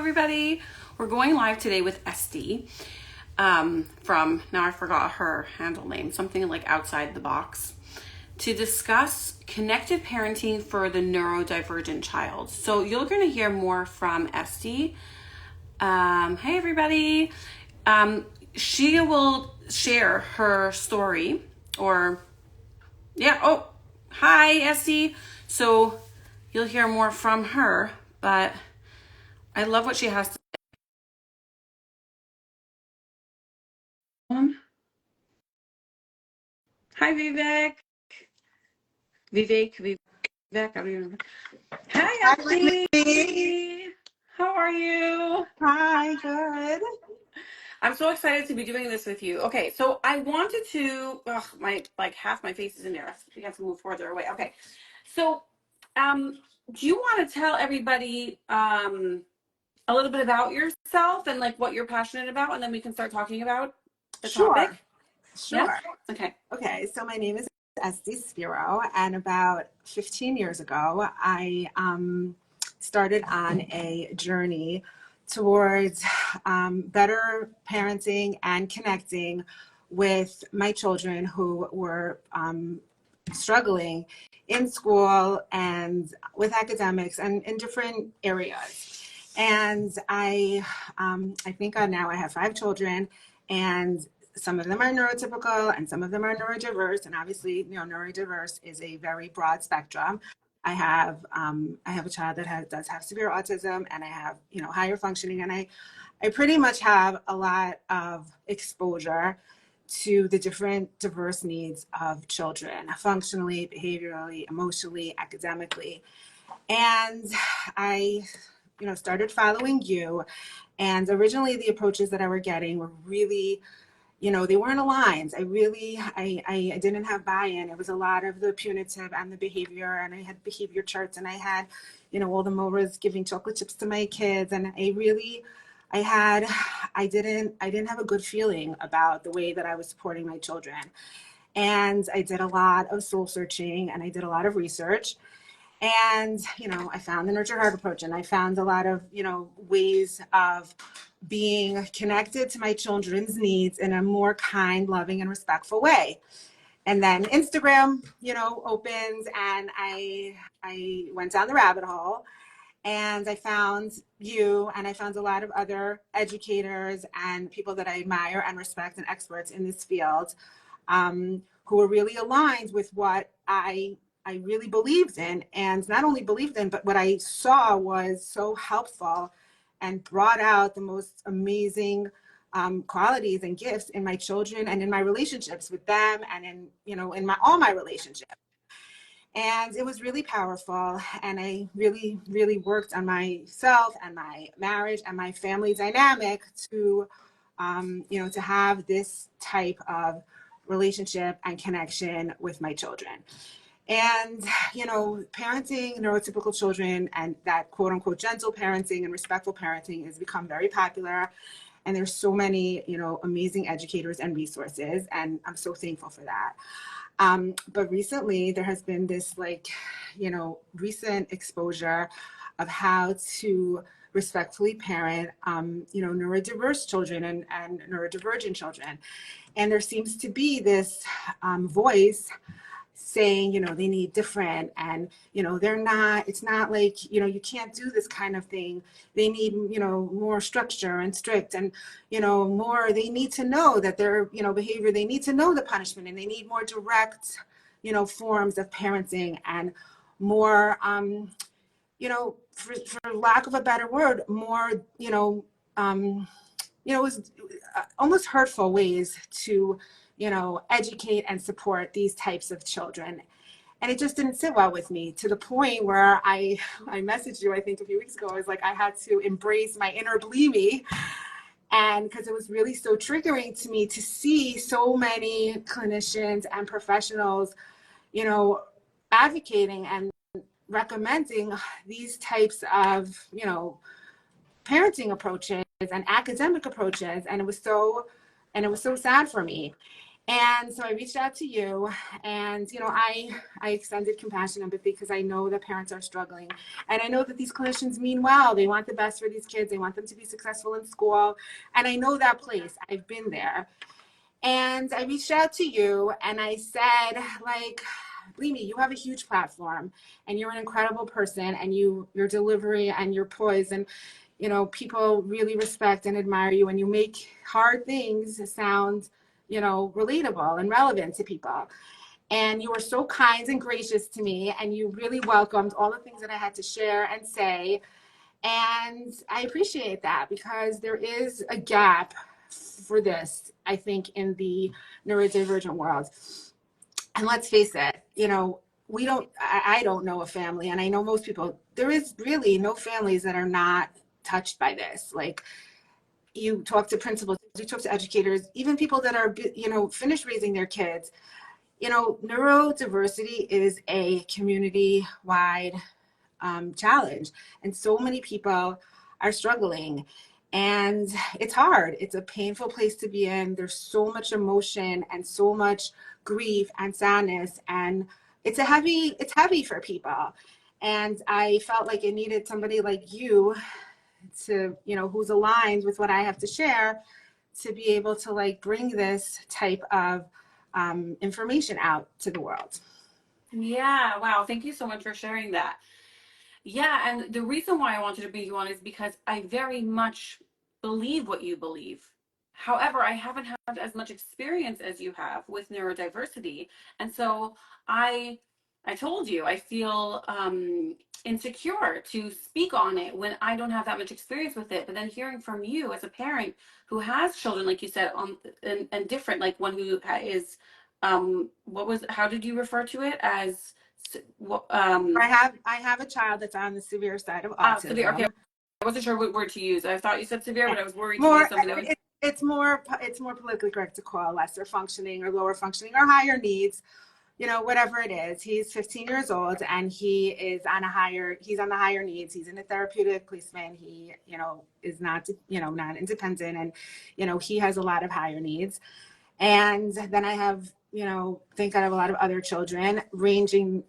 everybody. We're going live today with Estie from, now I forgot her handle name, something like Outside the Box, to discuss connected parenting for the neurodivergent child. So you're going to hear more from Estie. Hey everybody. She will share her story hi Estie. So you'll hear more from her, but I love what she has to say. Hi Vivek. Vivek, I don't even remember. Hi Hi, Estie. How are you? Hi, good. I'm so excited to be doing this with you. Okay, so I wanted to, half my face is in there. We have to move further away. Okay, so do you want to tell everybody a little bit about yourself and like what you're passionate about, and then we can start talking about the topic? Sure, Yeah? sure. Okay. Okay, so my name is Estie Spero, and about 15 years ago, I started on a journey towards better parenting and connecting with my children who were struggling in school and with academics and in different areas. And I think now I have 5 children, and some of them are neurotypical and some of them are neurodiverse. And obviously, neurodiverse is a very broad spectrum. I have a child that does have severe autism, and I have, higher functioning, and I pretty much have a lot of exposure to the different diverse needs of children, functionally, behaviorally, emotionally, academically. And I started following you. And originally the approaches that I were getting were really, they weren't aligned. I didn't have buy-in. It was a lot of the punitive and the behavior, and I had behavior charts, and I had, all the mowers giving chocolate chips to my kids. And I didn't have a good feeling about the way that I was supporting my children. And I did a lot of soul searching, and I did a lot of research. And, I found the nurture heart approach, and I found a lot of, ways of being connected to my children's needs in a more kind, loving, and respectful way. And then Instagram, opens, and I went down the rabbit hole, and I found you, and I found a lot of other educators and people that I admire and respect and experts in this field, who are really aligned with what I really believed in, and not only believed in, but what I saw was so helpful and brought out the most amazing qualities and gifts in my children and in my relationships with them, and in all my relationships. And it was really powerful, and I really, really worked on myself and my marriage and my family dynamic to to have this type of relationship and connection with my children. And, parenting neurotypical children and that quote unquote gentle parenting and respectful parenting has become very popular. And there's so many, amazing educators and resources, and I'm so thankful for that. But recently there has been this recent exposure of how to respectfully parent, neurodiverse children and neurodivergent children. And there seems to be this voice saying, they need different, and, it's not like, you can't do this kind of thing. They need, more structure and strict, and, they need to know that their, behavior, they need to know the punishment, and they need more direct, forms of parenting, and more, for lack of a better word, more, it was almost hurtful ways to, educate and support these types of children. And it just didn't sit well with me, to the point where I messaged you, I think a few weeks ago. I was like, I had to embrace my inner bleemy. And because it was really so triggering to me to see so many clinicians and professionals, advocating and recommending these types of, parenting approaches and academic approaches. And it was so sad for me. And so I reached out to you, and I extended compassion and empathy because I know that parents are struggling, and I know that these clinicians mean well. They want the best for these kids. They want them to be successful in school, and I know that place. I've been there, and I reached out to you, and I said, like, believe me, you have a huge platform, and you're an incredible person, and your delivery and your poise, and people really respect and admire you, and you make hard things sound relatable and relevant to people. And you were so kind and gracious to me, and you really welcomed all the things that I had to share and say. And I appreciate that, because there is a gap for this, I think, in the neurodivergent world. And let's face it, I don't know a family, and I know most people, there is really no families that are not touched by this. Like, you talk to principals, you talk to educators, even people that are, finished raising their kids. Neurodiversity is a community-wide challenge, and so many people are struggling, and it's hard. It's a painful place to be in. There's so much emotion and so much grief and sadness, and it's heavy for people. And I felt like it needed somebody like you to, who's aligned with what I have to share, to be able to like bring this type of information out to the world. Yeah, wow. Thank you so much for sharing that. Yeah, and the reason why I wanted to bring you on is because I very much believe what you believe. However, I haven't had as much experience as you have with neurodiversity, and so I I told you I feel insecure to speak on it when I don't have that much experience with it. But then hearing from you as a parent who has children, like you said, and different, like one who is what was how did you refer to it as? I have a child that's on the severe side of Severe. Okay, autism. I wasn't sure what word to use. I thought you said severe, but I was worried to use More, something that was. it's more politically correct to call lesser functioning or lower functioning or higher needs, whatever it is. He's 15 years old, and he's on the higher needs. He's in a therapeutic placement. He, is not independent, and, he has a lot of higher needs. And then I have, think I have a lot of other children ranging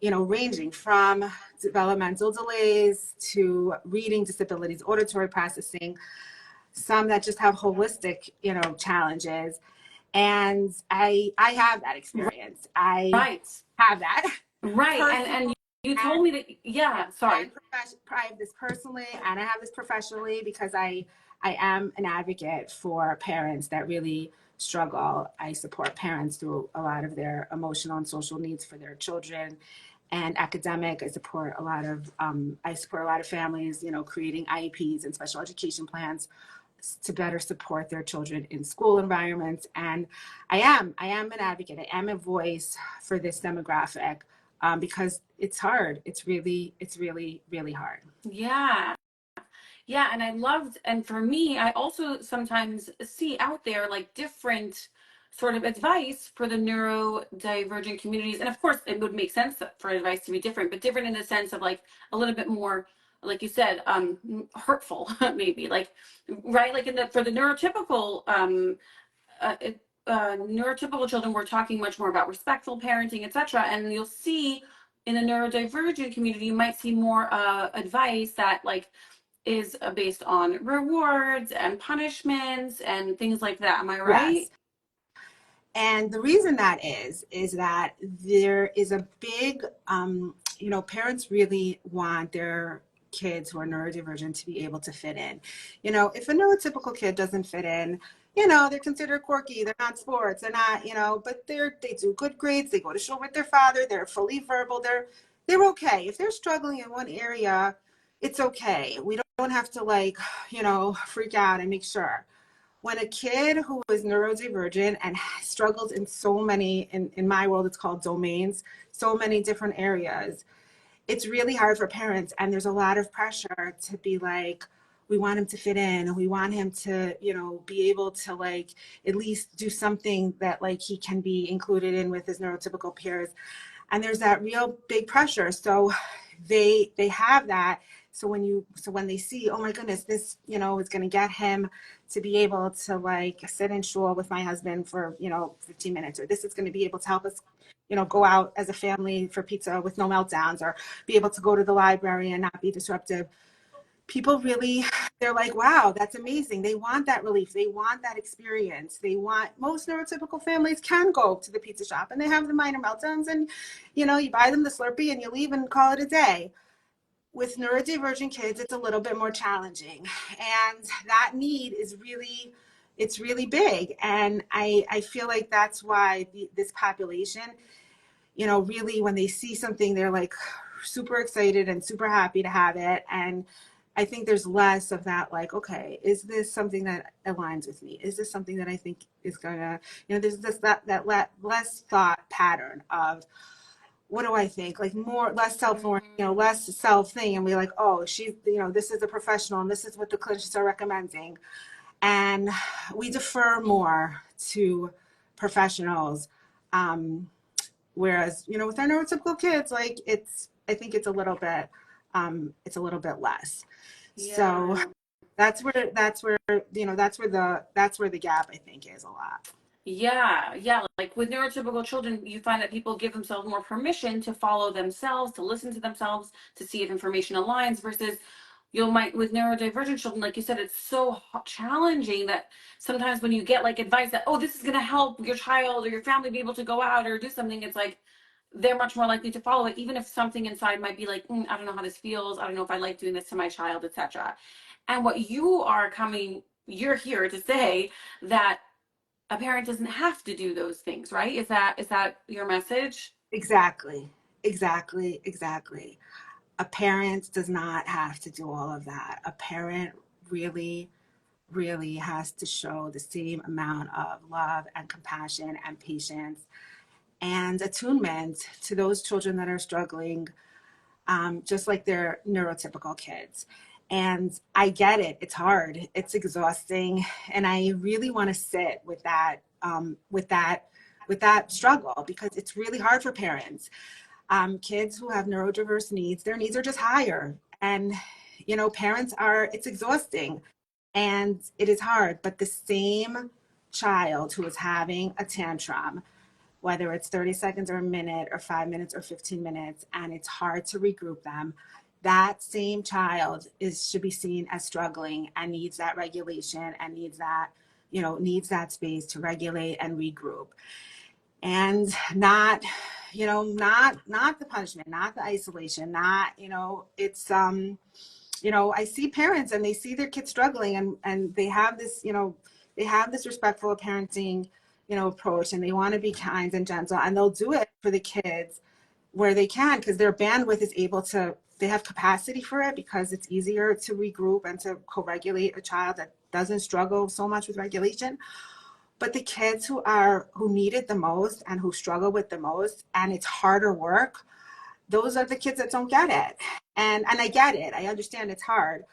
from developmental delays to reading disabilities, auditory processing, some that just have holistic, challenges. And I have that experience. I Right. have that Right. And you told me that. Yeah. Sorry. I have this personally, and I have this professionally, because I am an advocate for parents that really struggle. I support parents through a lot of their emotional and social needs for their children, and academic. I support a lot of families, creating IEPs and special education plans to better support their children in school environments. And I am an advocate. I am a voice for this demographic, because it's hard. It's really, really hard. Yeah. Yeah, and I loved, and for me, I also sometimes see out there like different sort of advice for the neurodivergent communities. And of course, it would make sense for advice to be different, but different in the sense of like a little bit more, like you said, hurtful, maybe like, right? Like for the neurotypical, uh, neurotypical children, we're talking much more about respectful parenting, etc. And you'll see in the neurodivergent community, you might see more advice that like is based on rewards and punishments and things like that. Am I right? Yes. And the reason that is that there is a big, parents really want their kids who are neurodivergent to be able to fit in. If a neurotypical kid doesn't fit in, they're considered quirky, they're not sports, they're not, but they do good grades, they go to school with their father, they're fully verbal, they're okay. If they're struggling in one area, it's okay. We don't have to freak out and make sure. When a kid who is neurodivergent and struggles in so many, in my world, it's called domains, so many different areas, it's really hard for parents. And there's a lot of pressure to be like, we want him to fit in, and we want him to, be able to at least do something that he can be included in with his neurotypical peers. And there's that real big pressure. So they have that So when they see, oh my goodness, this, is going to get him to be able to like sit in shul with my husband for, 15 minutes, or this is going to be able to help us, go out as a family for pizza with no meltdowns, or be able to go to the library and not be disruptive. People really, they're like, wow, that's amazing. They want that relief. They want that experience. Most neurotypical families can go to the pizza shop and they have the minor meltdowns, and, you buy them the Slurpee and you leave and call it a day. With neurodivergent kids, it's a little bit more challenging. And that need is it's really big. And I feel like that's why this population, really when they see something, they're like super excited and super happy to have it. And I think there's less of that, like, okay, is this something that aligns with me? Is this something that I think is gonna, there's less thought pattern of, what do I think? Like less less self thing. And we're like, oh, she's, this is a professional and this is what the clinicians are recommending. And we defer more to professionals. Whereas, with our neurotypical kids, like I think it's a little bit less. Yeah. So that's where the gap, I think, is a lot. Yeah. Like with neurotypical children, you find that people give themselves more permission to follow themselves, to listen to themselves, to see if information aligns, versus with neurodivergent children, like you said, it's so challenging that sometimes when you get like advice that, oh, this is going to help your child or your family be able to go out or do something, it's like they're much more likely to follow it, even if something inside might be like, I don't know how this feels. I don't know if I like doing this to my child, etc. And what you're here to say that a parent doesn't have to do those things, right? Is that your message? Exactly. A parent does not have to do all of that. A parent really, really has to show the same amount of love and compassion and patience and attunement to those children that are struggling, just like they're neurotypical kids. And I get it. It's hard. It's exhausting. And I really want to sit with that struggle, because it's really hard for parents. Kids who have neurodiverse needs, their needs are just higher. And, it's exhausting and it is hard. But the same child who is having a tantrum, whether it's 30 seconds or a minute or 5 minutes or 15 minutes, and it's hard to regroup them, that same child should be seen as struggling and needs that regulation and needs that space to regulate and regroup. And not the punishment, not the isolation, it's I see parents and they see their kids struggling, and they have this respectful parenting approach, and they want to be kind and gentle, and they'll do it for the kids where they can, because their bandwidth is they have capacity for it, because it's easier to regroup and to co-regulate a child that doesn't struggle so much with regulation. But the kids who need it the most and who struggle with the most, and it's harder work, those are the kids that don't get it. And I get it. I understand it's hard,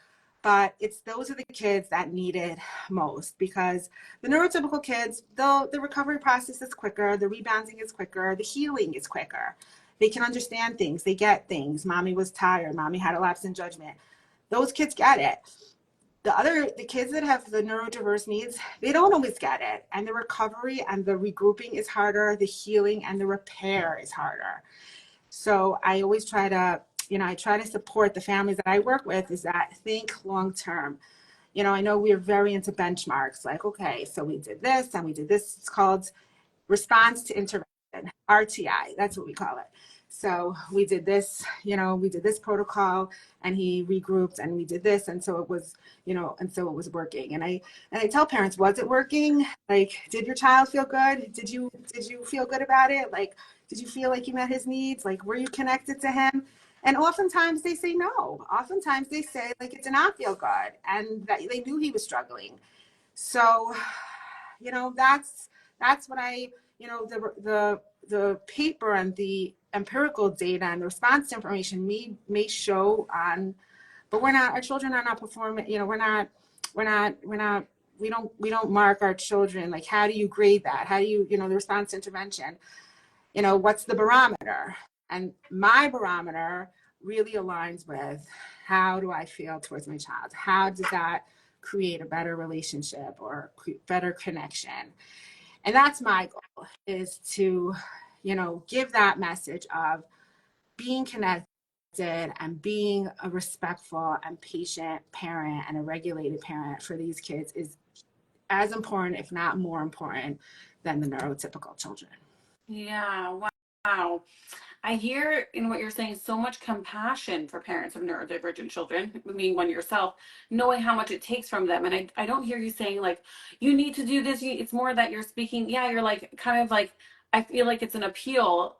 but those are the kids that need it most, because the neurotypical kids, the recovery process is quicker, the rebounding is quicker, the healing is quicker. They can understand things. They get things. Mommy was tired. Mommy had a lapse in judgment. Those kids get it. The kids that have the neurodiverse needs, they don't always get it. And the recovery and the regrouping is harder. The healing and the repair is harder. So I always try to, support the families that I work with, is that think long-term. I know we're very into benchmarks, like, okay, so we did this and we did this. It's called response to intervention, RTI, that's what we call it. So we did this, protocol, and he regrouped, and we did this. And so it was, working. And I tell parents, was it working? Like, did your child feel good? Did you feel good about it? Like, did you feel like you met his needs? Like, were you connected to him? And oftentimes they say no. Oftentimes they say, like, it did not feel good, and that they knew he was struggling. So, that's what the paper and the empirical data and the response information may show on, but our children are not performing, we don't mark our children. Like, how do you grade that? How do you, the response to intervention, what's the barometer? And my barometer really aligns with how do I feel towards my child? How does that create a better relationship or better connection? And that's my goal, is to, give that message of being connected and being a respectful and patient parent and a regulated parent for these kids is as important, if not more important, than the neurotypical children. Yeah, wow. I hear in what you're saying so much compassion for parents of neurodivergent children, being one yourself, knowing how much it takes from them. And I don't hear you saying like, you need to do this. It's more that you're speaking, yeah, you're like kind of like, I feel like it's an appeal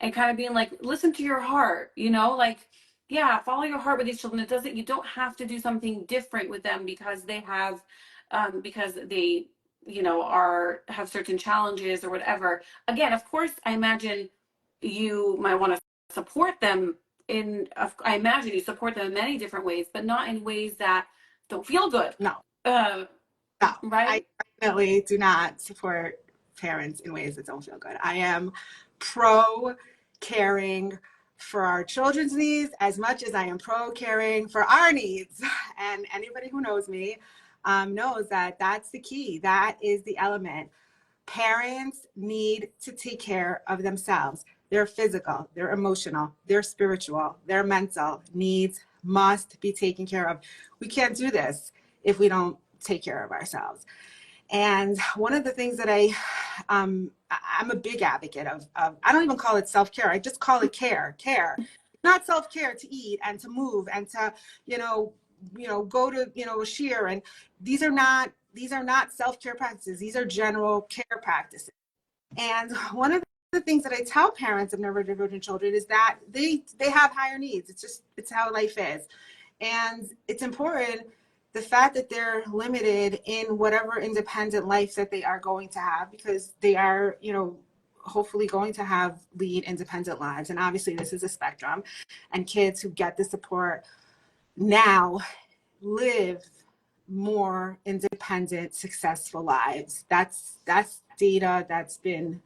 and kind of being like, listen to your heart, like, yeah, follow your heart with these children. You don't have to do something different with them because they have, because they, have certain challenges or whatever. Again, of course, I imagine you might want to support them I imagine you support them in many different ways, but not in ways that don't feel good. No, uh, no, I right. definitely do not support parents in ways that don't feel good. I am pro caring for our children's needs as much as I am pro caring for our needs. And anybody who knows me knows that that's the key. That is the element. Parents need to take care of themselves. Their physical, their emotional, their spiritual, their mental needs must be taken care of. We can't do this if we don't take care of ourselves. And one of the things that I'm a big advocate of, I don't even call it self-care. I just call it care. Not self-care to eat and to move and to, go to, a shear. And these are not self-care practices. These are general care practices. And one of the things that I tell parents of neurodivergent children is that they have higher needs. It's how life is. And it's important, the fact that they're limited in whatever independent life that they are going to have, because they are, hopefully going to have lead independent lives. And obviously this is a spectrum, and kids who get the support now live more independent, successful lives. That's data that's been,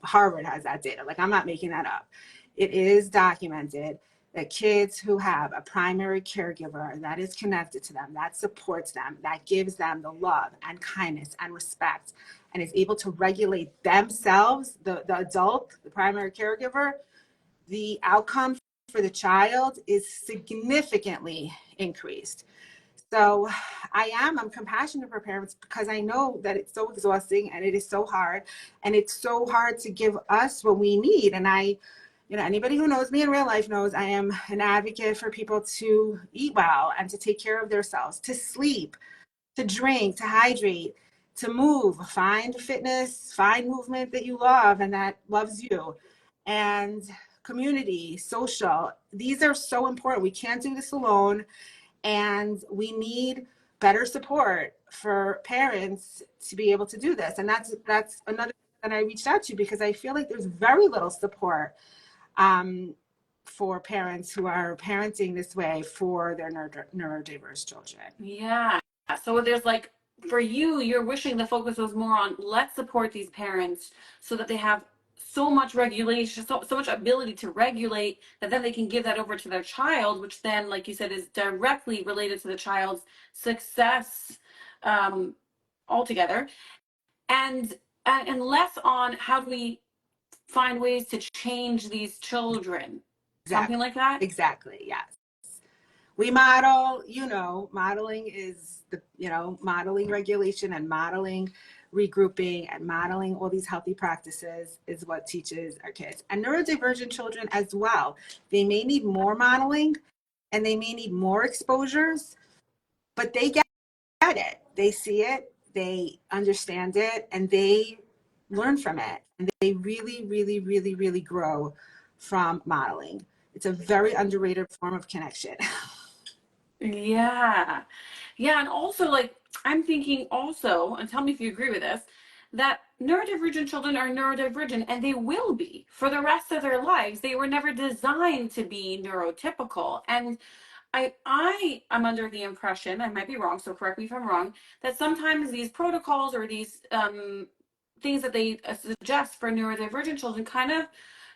Harvard has that data. Like, I'm not making that up. It is documented that kids who have a primary caregiver that is connected to them, that supports them, that gives them the love and kindness and respect, and is able to regulate themselves, the adult, the primary caregiver, the outcome for the child is significantly increased. So I'm compassionate for parents because I know that it's so exhausting and it is so hard, and it's so hard to give us what we need. And anybody who knows me in real life knows I am an advocate for people to eat well and to take care of themselves, to sleep, to drink, to hydrate, to move, find fitness, find movement that you love and that loves you, and community, social. These are so important. We can't do this alone. And we need better support for parents to be able to do this. And that's another thing that I reached out to, because I feel like there's very little support for parents who are parenting this way for their neurodiverse children. Yeah. So there's like, for you, you're wishing the focus was more on, let's support these parents so that they have so much regulation, so much ability to regulate, that then they can give that over to their child, which then, like you said, is directly related to the child's success, um, altogether. And less on how do we find ways to change these children. Something like that. Exactly. Yes. We model, modeling is modeling regulation and modeling regrouping and modeling all these healthy practices is what teaches our kids. And neurodivergent children as well. They may need more modeling and they may need more exposures, but they get it. They see it, they understand it, and they learn from it. And they really, really, really, really grow from modeling. It's a very underrated form of connection. Yeah. Yeah. And also, like, I'm thinking also, and tell me if you agree with this, that neurodivergent children are neurodivergent and they will be for the rest of their lives. They were never designed to be neurotypical. And I am under the impression, I might be wrong, so correct me if I'm wrong, that sometimes these protocols or these things that they suggest for neurodivergent children kind of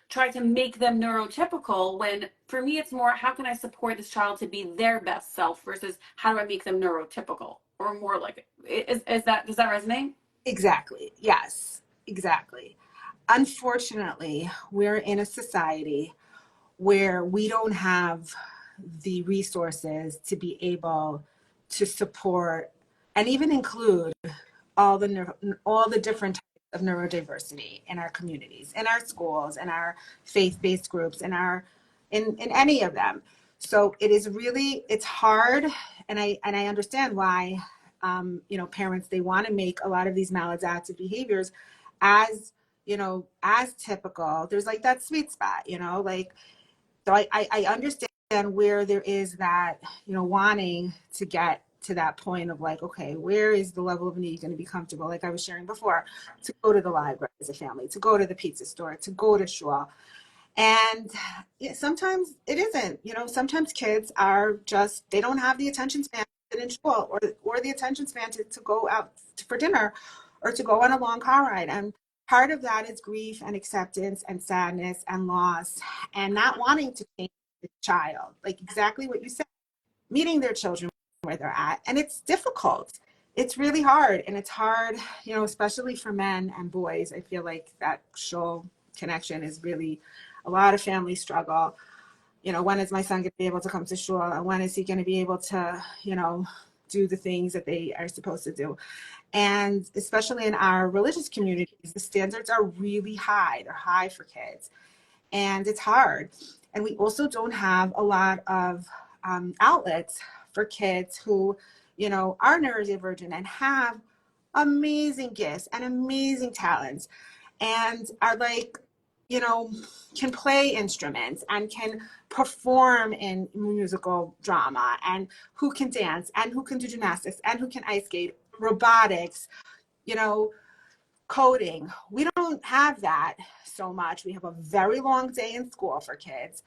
try to make them neurotypical, when for me it's more, how can I support this child to be their best self versus how do I make them neurotypical, or more like, is that, does that resonate? Exactly. Yes, exactly. Unfortunately, we're in a society where we don't have the resources to be able to support and even include all the different types of neurodiversity in our communities, in our schools, in our faith-based groups, in any of them. So it is really, it's hard, and I understand why parents, they want to make a lot of these maladaptive behaviors as as typical. There's like that sweet spot, like, so I understand where there is that, wanting to get to that point of like, okay, where is the level of need going to be comfortable? Like I was sharing before, to go to the library as a family, to go to the pizza store, to go to shul. And sometimes it isn't, sometimes kids are just, they don't have the attention span to sit in shul, or the attention span to go out for dinner or to go on a long car ride. And part of that is grief and acceptance and sadness and loss and not wanting to change the child, like exactly what you said, meeting their children where they're at. And it's difficult. It's really hard. And it's hard, especially for men and boys. I feel like that shul connection is really, a lot of families struggle. When is my son going to be able to come to shul? And when is he going to be able to, do the things that they are supposed to do? And especially in our religious communities, the standards are really high. They're high for kids. And it's hard. And we also don't have a lot of outlets for kids who, are neurodivergent and have amazing gifts and amazing talents and are like, can play instruments and can perform in musical drama, and who can dance and who can do gymnastics and who can ice skate, robotics, you know, coding. We don't have that so much. We have a very long day in school for kids.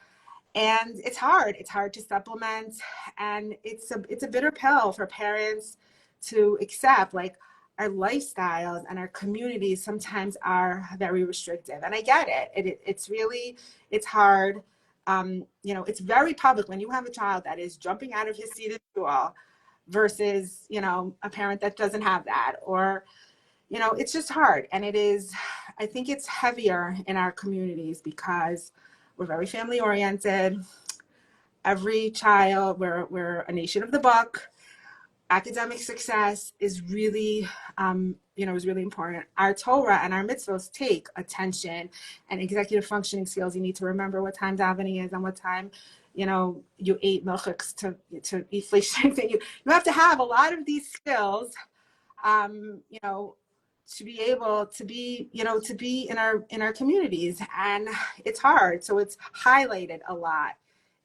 And it's hard. It's hard to supplement. And it's a bitter pill for parents to accept. Like, our lifestyles and our communities sometimes are very restrictive. And I get it. It's really, it's hard. It's very public when you have a child that is jumping out of his seat at school versus, a parent that doesn't have that. Or, it's just hard. And it is, I think it's heavier in our communities because we're very family oriented. Every child, we're a nation of the book. Academic success is really, is really important. Our Torah and our mitzvos take attention and executive functioning skills. You need to remember what time davening is and what time, you ate milchiks to eat flesh. You have to have a lot of these skills, to be able to be, to be in our communities. And it's hard. So it's highlighted a lot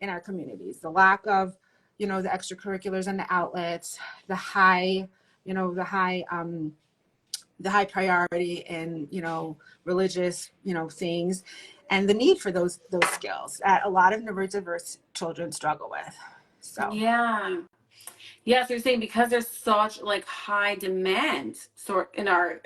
in our communities. The lack of, the extracurriculars and the outlets, the high priority in, religious, things, and the need for those skills that a lot of neurodiverse children struggle with. So Yeah. Yes, you're saying because there's such like high demand sort in our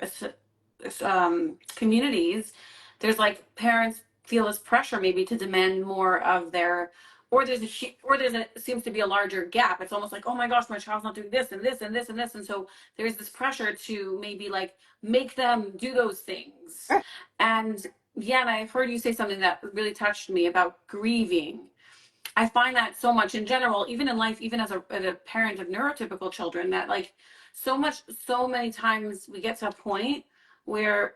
communities, there's like parents feel this pressure maybe to demand more of their, or there's a seems to be a larger gap. It's almost like, oh my gosh, my child's not doing this and this and this and this, and so there's this pressure to maybe like make them do those things. And yeah, and I heard you say something that really touched me about grieving. I find that so much in general, even in life, even as a parent of neurotypical children, that like so many times we get to a point where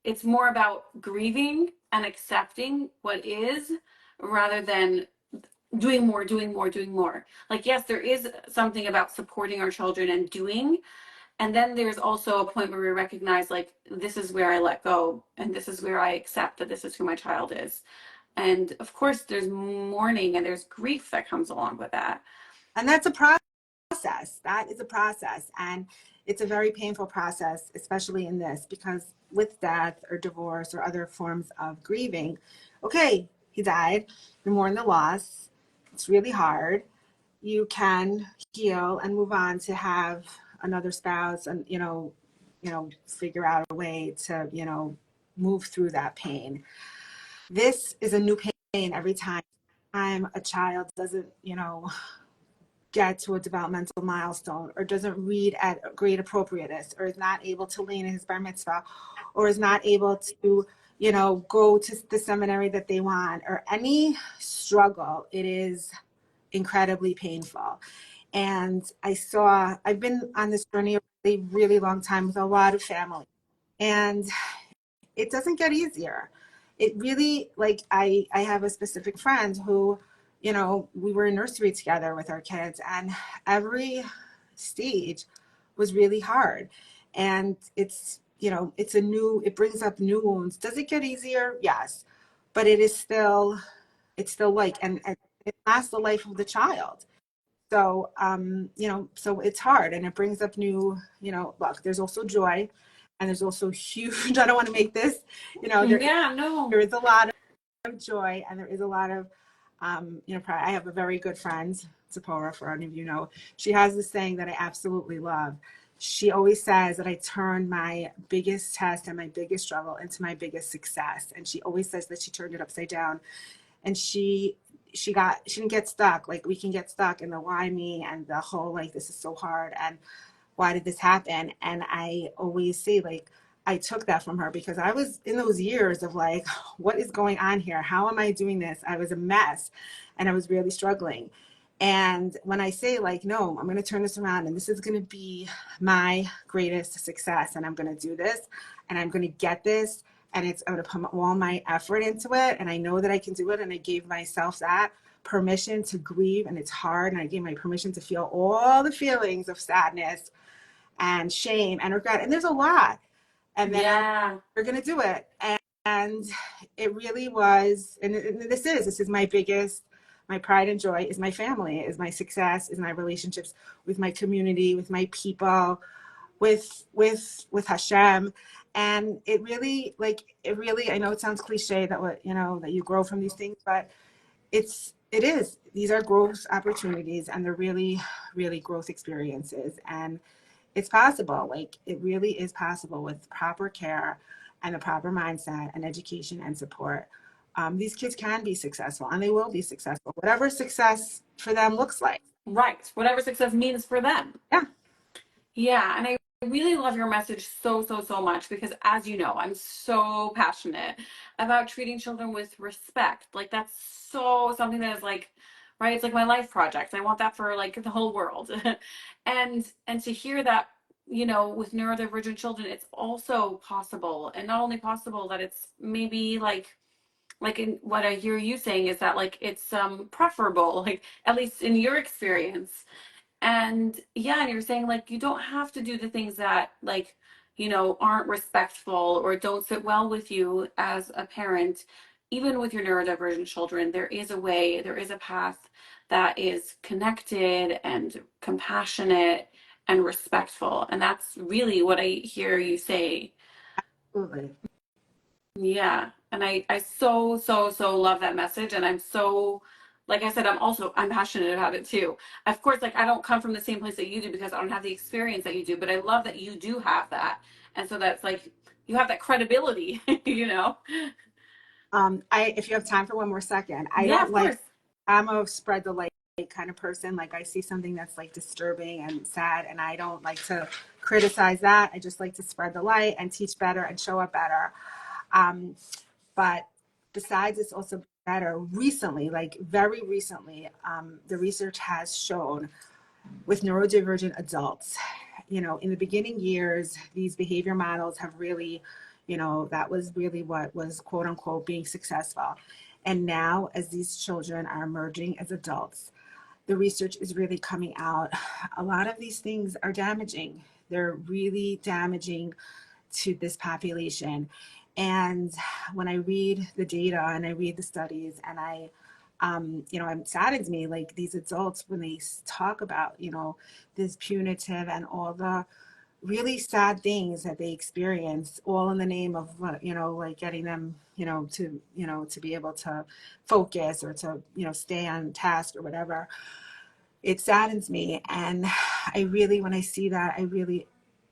it's more about grieving and accepting what is rather than doing more, doing more, doing more. Like, yes, there is something about supporting our children and doing. And then there's also a point where we recognize, like, this is where I let go and this is where I accept that this is who my child is. And of course, there's mourning and there's grief that comes along with that. And that's a process. That is a process. And it's a very painful process, especially in this, because with death or divorce or other forms of grieving, okay, he died, you mourn the loss. It's really hard. You can heal and move on to have another spouse and, figure out a way to, move through that pain. this is a new pain every time a child doesn't, get to a developmental milestone, or doesn't read at grade appropriateness, or is not able to lean in his bar mitzvah, or is not able to, go to the seminary that they want, or any struggle. It is incredibly painful. And I've been on this journey a really, really long time with a lot of family. And it doesn't get easier. It really, like, I have a specific friend who, we were in nursery together with our kids, and every stage was really hard. And it brings up new wounds. Does it get easier? Yes. But it's still like, and it lasts the life of the child. So, so it's hard, and it brings up new, look, there's also joy, and there's also huge, I don't want to make this, Yeah, no. there is a lot of joy, and there is a lot of, pride. I have a very good friend, Spero, for any of you know, she has this saying that I absolutely love. She always says that I turn my biggest test and my biggest struggle into my biggest success. And she always says that she turned it upside down. And she didn't get stuck. Like, we can get stuck in the why me, and the whole, like, this is so hard, and why did this happen? And I always say, like, I took that from her, because I was in those years of like, what is going on here? How am I doing this? I was a mess, and I was really struggling. And when I say, like, no, I'm going to turn this around, and this is going to be my greatest success, and I'm going to do this, and I'm going to get this, and I'm going to put all my effort into it, and I know that I can do it. And I gave myself that permission to grieve, and it's hard, and I gave my permission to feel all the feelings of sadness and shame and regret, and there's a lot. And then we're going to do it. And it really was, and this is my pride and joy is my family, is my success, is my relationships with my community, with my people, with Hashem. And it really, I know it sounds cliche that that you grow from these things, but it is, these are growth opportunities, and they're really, really growth experiences. And it's possible. Like, it really is possible with proper care and the proper mindset and education and support. These kids can be successful, and they will be successful, whatever success for them looks like. Right. Whatever success means for them. Yeah. Yeah. And I really love your message so, so, so much, because, as you know, I'm so passionate about treating children with respect. Like, that's so something that is like, right, it's like my life project. I want that for like the whole world. And to hear that, with neurodivergent children, it's also possible. And not only possible, that it's maybe like in what I hear you saying is that, like, it's preferable, like, at least in your experience. And yeah, and you're saying, like, you don't have to do the things that, like, aren't respectful or don't sit well with you as a parent. Even with your neurodivergent children, there is a way, there is a path that is connected and compassionate and respectful. And that's really what I hear you say. Absolutely. Yeah. And I so, so, so love that message. And I'm so, like I said, I'm passionate about it too. Of course, like, I don't come from the same place that you do, because I don't have the experience that you do, but I love that you do have that. And so that's like, you have that credibility, you know? If you have time for one more second, Yeah, of course. I'm a spread the light kind of person. Like, I see something that's like disturbing and sad, and I don't like to criticize that. I just like to spread the light and teach better and show up better. But besides, it's also better recently, like very recently, the research has shown with neurodivergent adults, in the beginning years, these behavior models have really, that was really what was quote unquote being successful. And now, as these children are emerging as adults, the research is really coming out. A lot of these things are damaging. They're really damaging to this population. And when I read the data and I read the studies, and it saddens me, like, these adults, when they talk about, this punitive and all the really sad things that they experience, all in the name of, like, getting them, to be able to focus, or to, stay on task or whatever. It saddens me. And I really, when I see that, I really,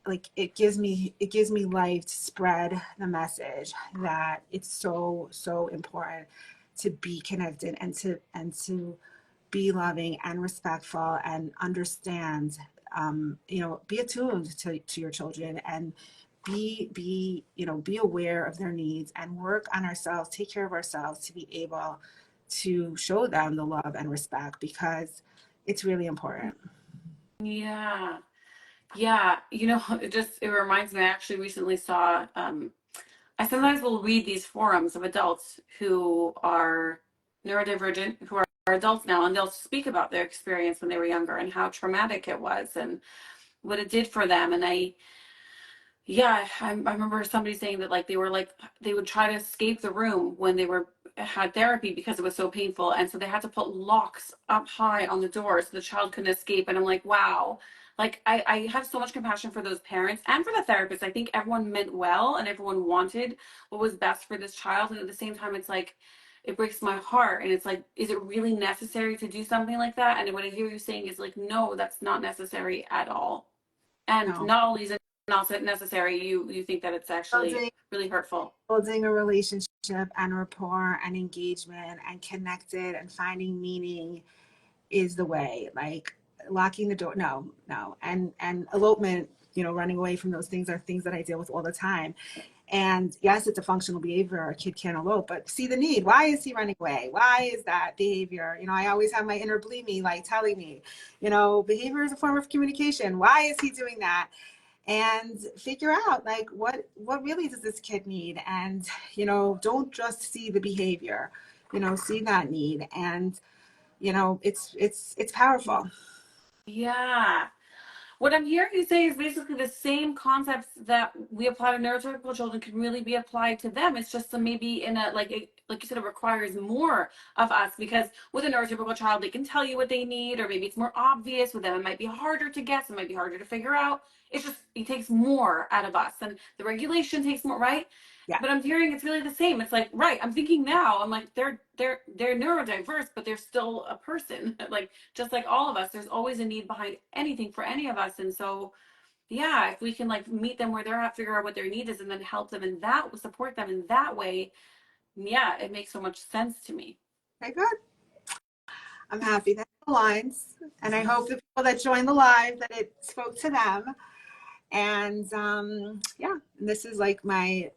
like it gives me life to spread the message that it's so important to be connected and to be loving and respectful and understand, be attuned to your children, and be aware of their needs and work on ourselves, take care of ourselves to be able to show them the love and respect, because it's really important. Yeah. Yeah. It reminds me, I actually recently saw, I sometimes will read these forums of adults who are neurodivergent, who are adults now, and they'll speak about their experience when they were younger and how traumatic it was and what it did for them. And I remember somebody saying that, like, they would try to escape the room when they had therapy because it was so painful, and so they had to put locks up high on the door so the child couldn't escape. And I'm like, wow, like I have so much compassion for those parents and for the therapists. I think everyone meant well and everyone wanted what was best for this child, and at the same time, it's like it breaks my heart, and it's like, is it really necessary to do something like that? And what I hear you saying is like, no, that's not necessary at all. And No. not only is it not necessary, you think that it's actually building, really hurtful. building a relationship and rapport and engagement and connected and finding meaning is the way. Like locking the door, no. And elopement, running away from those things are things that I deal with all the time. And yes, it's a functional behavior. A kid can't elope, but see the need. Why is he running away? Why is that behavior? I always have my inner believe me, like telling me, behavior is a form of communication. Why is he doing that? And figure out like what really does this kid need? And don't just see the behavior, see that need. And it's powerful. Yeah. What I'm hearing you say is basically the same concepts that we apply to neurotypical children can really be applied to them. It's just maybe in a, like you said, it requires more of us, because with a neurotypical child, they can tell you what they need, or maybe it's more obvious. With them, it might be harder to guess, it might be harder to figure out. It takes more out of us, and the regulation takes more, right? Yeah. But I'm hearing it's really the same. It's like, right, I'm thinking now, I'm like, they're neurodiverse, but they're still a person. Like, just like all of us, there's always a need behind anything for any of us. And so, yeah, if we can like meet them where they're at, figure out what their need is, and then help them in that, support them in that way, yeah, it makes so much sense to me. Okay, good. I'm happy that it aligns, and I hope the people that joined the live that it spoke to them. And yeah, this is like my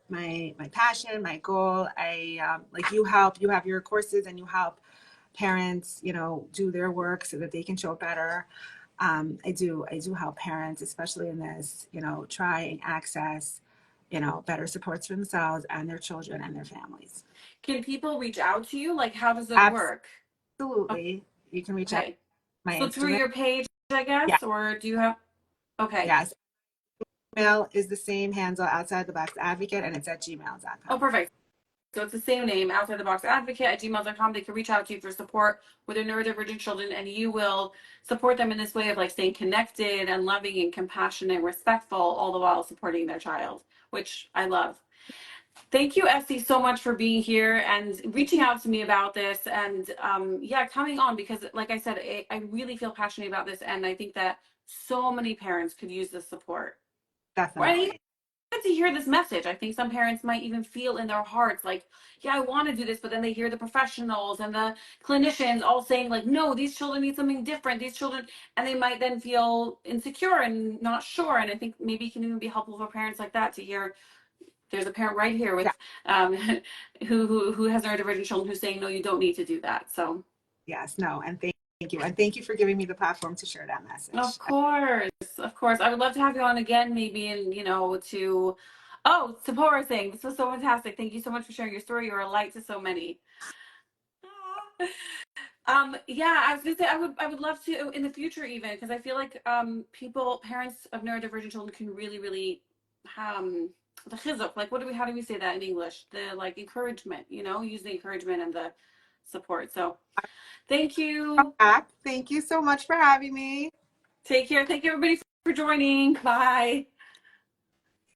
passion, my goal. I like you have your courses and you help parents, do their work so that they can show better. I do help parents, especially in this, try and access, better supports for themselves and their children and their families. Can people reach out to you? Like, how does it work? Absolutely. You can reach out to Okay. my So through Instagram. your page, I Yeah. guess, or do you have, okay. Yes. Email is the same handle, outside the box advocate, and it's at Oh, gmail.com. perfect. So it's the same name, outside the box advocate at gmail.com. They can reach out to you for support with their neurodivergent children, and you will support them in this way of like staying connected and loving and compassionate and respectful, all the while supporting their child, which I love. Thank you, Esty, so much for being here and reaching out to me about this, and yeah, coming on, because like I said, I really feel passionate about this, and I think that so many parents could use this support. Right? Definitely. To hear this message. I think some parents might even feel in their hearts like, yeah, I want to do this, but then they hear the professionals and the clinicians all saying like, no, these children need something different. These children, and they might then feel insecure and not sure. And I think maybe it can even be helpful for parents like that to hear there's a parent right here with Yeah. um, who has neurodivergent children who's saying, no, you don't need to do that. So Yes, no, and thank you. And thank you for giving me the platform to share that of message. course, of course. I would love to have you on again, maybe, and to Sapora thing. This was so fantastic. Thank you so much for sharing your story. You're a light to so many. Yeah, I was gonna say I would love to in the future even, because I feel like parents of neurodivergent children can really, really the chizuk, like how do we say that in English? The like encouragement, use the encouragement and the support. So thank you. Thank you so much for having me. Take care. Thank you everybody for joining. Bye.